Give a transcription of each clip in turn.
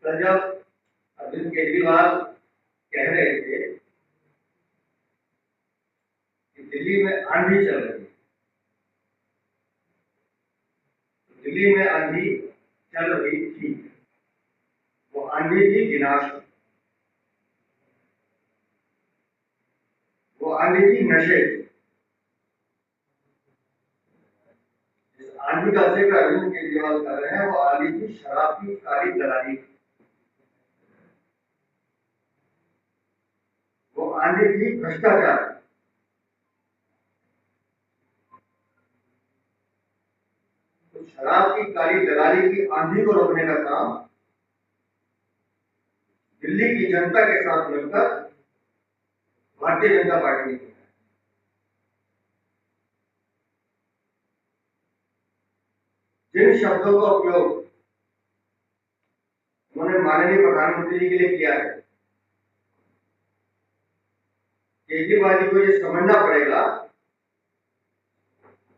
कल जब अरविंद केजरीवाल कह रहे थे कि दिल्ली में आंधी चल रही है, दिल्ली में आंधी चल रही थी, वो आंधी थी विनाश, वो आंधी थी नशे। जिस आंधी का जिक्र अरविंद केजरीवाल कर रहे हैं वो आंधी थी शराब की काली दलाली, वो आंधी थी भ्रष्टाचार। तो शराब की काली दलाली की आंधी को रोकने का काम दिल्ली की जनता के साथ मिलकर भारतीय जनता पार्टी ने किया। जिन शब्दों का उपयोग उन्होंने माननीय प्रधानमंत्री जी के लिए किया है, केजरीवाल जी को ये समझना पड़ेगा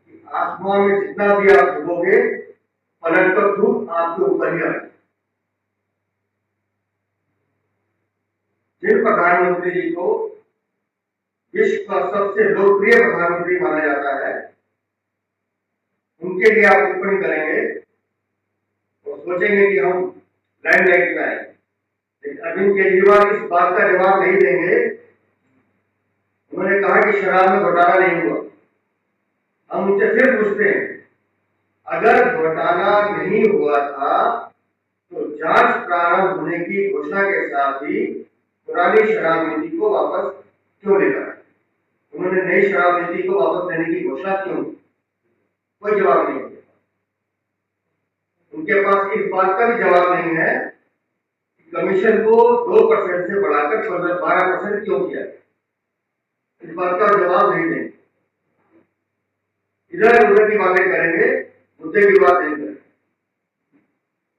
कि आसमान में जितना भी आप डूबोगे पलट कर धूप आपके ऊपर ही आएगी। जिन प्रधानमंत्री जी को विश्व का सबसे लोकप्रिय प्रधानमंत्री माना जाता है, उनके लिए आप टिप्पणी करेंगे और सोचेंगे कि हम लाइमलाइट में आए, लेकिन अरविंद केजरीवाल इस बात का जवाब नहीं देंगे। उन्होंने कहा कि शराब में घोटाला नहीं हुआ। हम उनसे फिर पूछते हैं, अगर घोटाला नहीं हुआ था तो जांच प्रारंभ होने की घोषणा के साथ ही पुरानी शराब नीति को वापस क्यों लेकर आए? उन्होंने नई शराब नीति को वापस लेने की घोषणा क्यों? कोई जवाब नहीं है उनके पास। इस बात का भी जवाब नहीं है कि कमीशन को 2% से बढ़ाकर 12% क्यों किया? इस बात का जवाब नहीं देंगे। इधर उधर की बातें करेंगे, मुद्दे की बात नहीं करेंगे।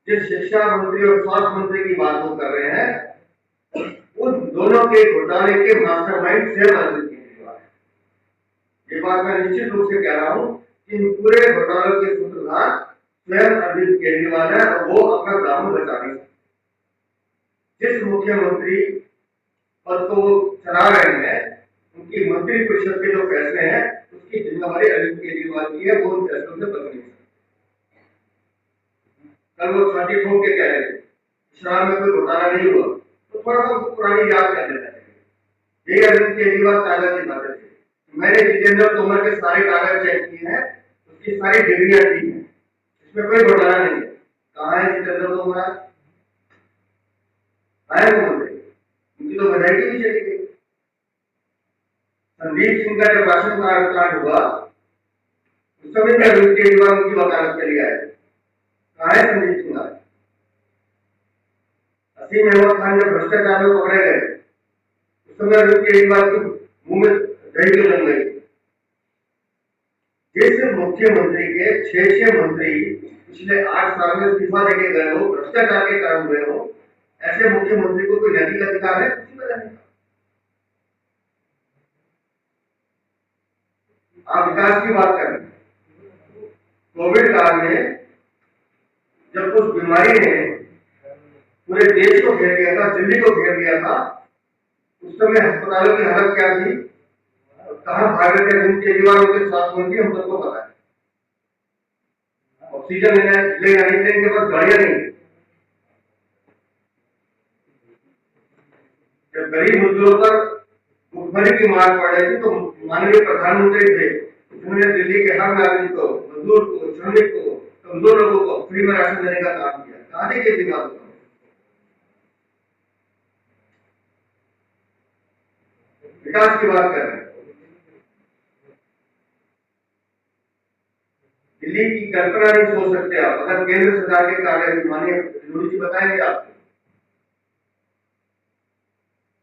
जिस शिक्षा मंत्री और स्वास्थ्य मंत्री की बात वो कर रहे हैं, उन दोनों के घोटाले के मास्टरमाइंड सेम अरविंद केजरीवाल है। ये बात मैं निश्चित रूप से कह रहा हूं कि इन पूरे घोटालों के सूत्रधार स्वयं अरविंद केजरीवाल है और वो अपना दामन बचा नहीं सकते। जिस मुख्यमंत्री पद को वो चला रहे हैं, उनकी मंत्री परिषद के जो फैसले हैं उसकी जिम्मेवारी अरविंद केजरीवाल की है, वो उन फैसलों से बच नहीं सकते। कल वो छाती ठोक के कह रहे थे शराब में कोई घोटाला नहीं हुआ, तो थोड़ा सा पुरानी याद कर लेना चाहिए। यही अरविंद केजरीवाल कागज की बातें थी। मैंने जितेंद्र तोमर के सारे कागज चेक किए हैं, उसकी सारी डिग्रियां दी हैं, इसमें कोई घोटाला नहीं है। कहाँ है जितेंद्र तोमर? आए वो मंत्री, उनकी तो बधाई भी चली गई। संदीप सिंह का जब राशन कार्ड कांड हुआ उस समय भी अरविंद केजरीवाल उनकी वकालत के लिए आए। कहाँ है संदीप सिंह? असीम अहमद खान जब भ्रष्टाचार में पकड़े गए उस समय अरविंद केजरीवाल के मुंह में दही क्यों जम गई? जिस मुख्यमंत्री के 6 मंत्री पिछले 8 साल में इस्तीफा देके गए हो, भ्रष्टाचार के कारण हुए हो, ऐसे मुख्यमंत्री को कोई नैतिक अधिकार है कुछ बताने का? आप विकास की बात कर रहे हैं। कोविड काल में जब उस बीमारी ने पूरे देश को घेर लिया था, दिल्ली को घेर लिया था, उस समय अस्पतालों की हालत क्या थी, कहां भागे थे अरविंद केजरीवाल के स्वास्थ्य मंत्री, हम सबको पता है। ऑक्सीजन ले आने के इनके पास गाड़ियां नहीं। जब गरीब मजदूरों पर भुखमरी की मार पड़ रही थी तो माननीय प्रधानमंत्री थे जिन्होंने दिल्ली के हर नागरिक को, मजदूर को, श्रमिक को, कमजोर लोगों को फ्री में राशन देने का काम किया। कहां थे केजरीवाल? विकास की बात कर रहे हैं। दिल्ली की कल्पना नहीं सोच सकते आप। अगर केंद्र सरकार के कार्य माननीय मोदी जी बताएंगे आपको,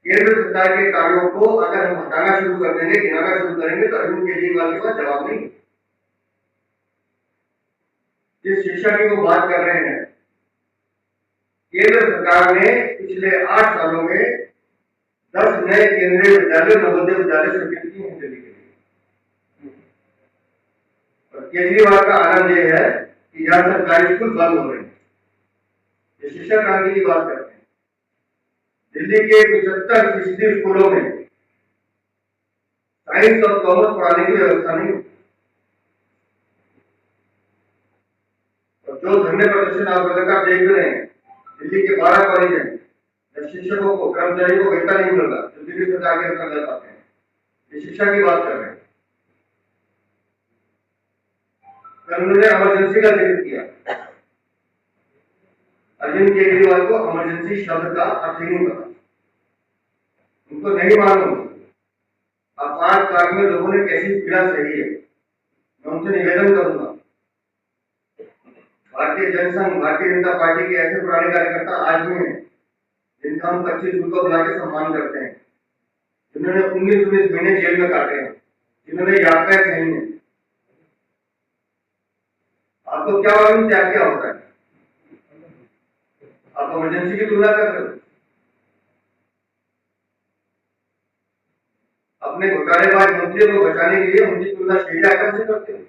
केंद्र सरकार के कार्यों को अगर हम हटाना शुरू कर देंगे, गिनाना शुरू करेंगे, तो अरविंद केजरीवाल के पास जवाब नहीं। जिस शिक्षा की वो बात कर रहे हैं, केंद्र सरकार ने पिछले 8 सालों में 10 नए केंद्रीय विद्यालय, नवोदय विद्यालय सृजित किए हैं दिल्ली के लिए। और केजरीवाल का आनंद यह है कि यहाँ सरकारी स्कूल बंद हो रहे हैं। ये शिक्षा क्रांति की बात करते हैं। दिल्ली के 75% स्कूलों में साइंस और कॉमर्स पढ़ाने की व्यवस्था नहीं। और जो धरने प्रदर्शन आप लगातार देख रहे हैं, दिल्ली के 12 कॉलेज हैं, शिक्षकों को, कर्मचारियों को वेतन नहीं मिल रहा, जो दिल्ली सरकार के अंदर ले पाते हैं। ये शिक्षा की बात कर रहे हैं। उन्होंने इमरजेंसी का जिक्र किया। अरविंद केजरीवाल को इमरजेंसी शब्द का अर्थ ही नहीं पता, उनको नहीं मालूम आपातकाल में लोगों ने कैसी पीड़ा सही है। मैं उनसे निवेदन करूंगा, भारतीय जनसंघ, भारतीय जनता पार्टी के ऐसे पुराने कार्यकर्ता आज भी हैं जिनका हम 25 जून को बुला के सम्मान करते हैं, जिन्होंने 19 महीने जेल में काटे हैं, जिन्होंने यात्राएं सही हैं। आपको क्या मालूम क्या क्या होता है? आप इमरजेंसी की तुलना कर रहे हो। अपने घोटालेबाज मंत्रियों को बचाने के लिए उनकी तुलना शहीद आकर से करते हो।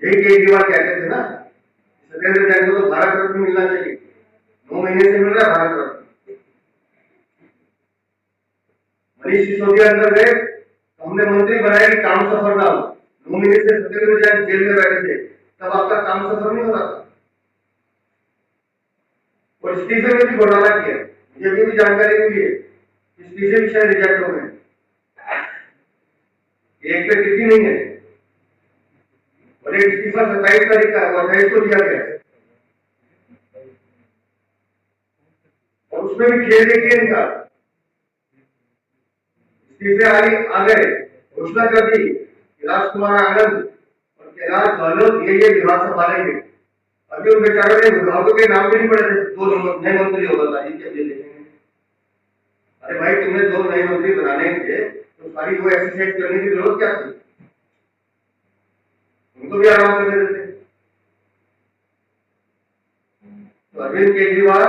यही केजरीवाल कहते थे ना, सत्येंद्र जैन को तो भारत रत्न मिलना चाहिए, 9 महीने से मिल रहा है भारत रत्न। मनीष सिसोदिया अंदर गए तो हमने मंत्री बनाया कि काम सफर ना हो। 9 महीने से सत्येंद्र जैन जेल में बैठे थे, तब आपका काम सफर नहीं हो रहा था। और इस्तीफे में भी घोटाला किया, मुझे भी जानकारी मिली है, इस्तीफे भी शायद रिजेक्ट हो गए। एक पे तिथि नहीं है और एक इस्तीफा 27 तारीख का 28 को दिया गया है। और उसमें भी खेल देखिए इनका, इस्तीफे आ गए, घोषणा कर दी राजकुमार आनंद और कैलाश गहलोत ये विभाग संभालेंगे। अभी उन बेचारों ने विभागों के नाम भी नहीं पड़े थे, 2 नए मंत्री हो बताइए क्या देखेंगे। अरे भाई, तुम्हें 2 नए मंत्री बनाने थे तो सारी वो एक्सरसाइज करने की जरूरत क्या थी? उनको भी आराम करने देते। तो अरविंद केजरीवाल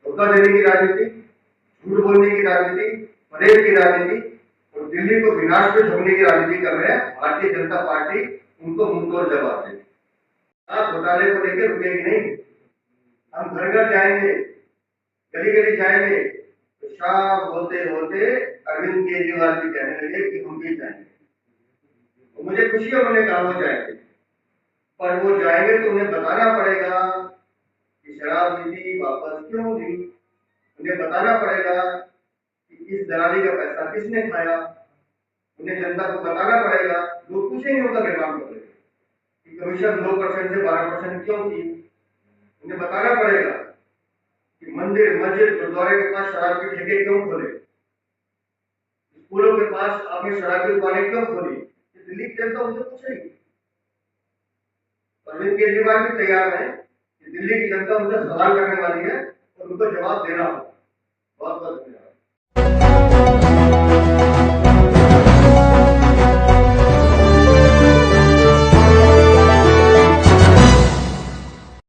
धोखा देने की राजनीति, झूठ बोलने की राजनीति, परेड की राजनीति और दिल्ली को विनाश में झोंकने की राजनीति कर रहे हैं। भारतीय जनता पार्टी उनको मुंहतोड़ जवाब देगी। घोटाले को लेकर रुकेगी नहीं। हम घर घर जाएंगे, गली गली जाएंगे, तो शाम होते होते अरविंद केजरीवाल भी कहने लगे कि हम भी जाएंगे। तो मुझे खुशी है उन्होंने कहा वो जाएंगे, पर वो जाएंगे तो उन्हें बताना पड़ेगा कि शराब नीति वापस क्यों ली। उन्हें बताना पड़ेगा कि इस दलाली का पैसा किसने खाया। उन्हें जनता को बताना पड़ेगा। लोग पूछेंगे उनका बेमान करेंगे कि कमीशन 2% से 12% क्यों की। उन्हें बताना पड़ेगा कि मंदिर, मस्जिद, गुरुद्वारे के पास शराब के ठेके क्यों खोले, स्कूलों के पास आपने शराब की दुकानें क्यों खोली। दिल्ली की जनता उनसे पूछेगी। अरविंद केजरीवाल भी तैयार है कि दिल्ली की जनता उनसे सवाल करने वाली है और उनको जवाब देना होगा। बहुत बहुत धन्यवाद।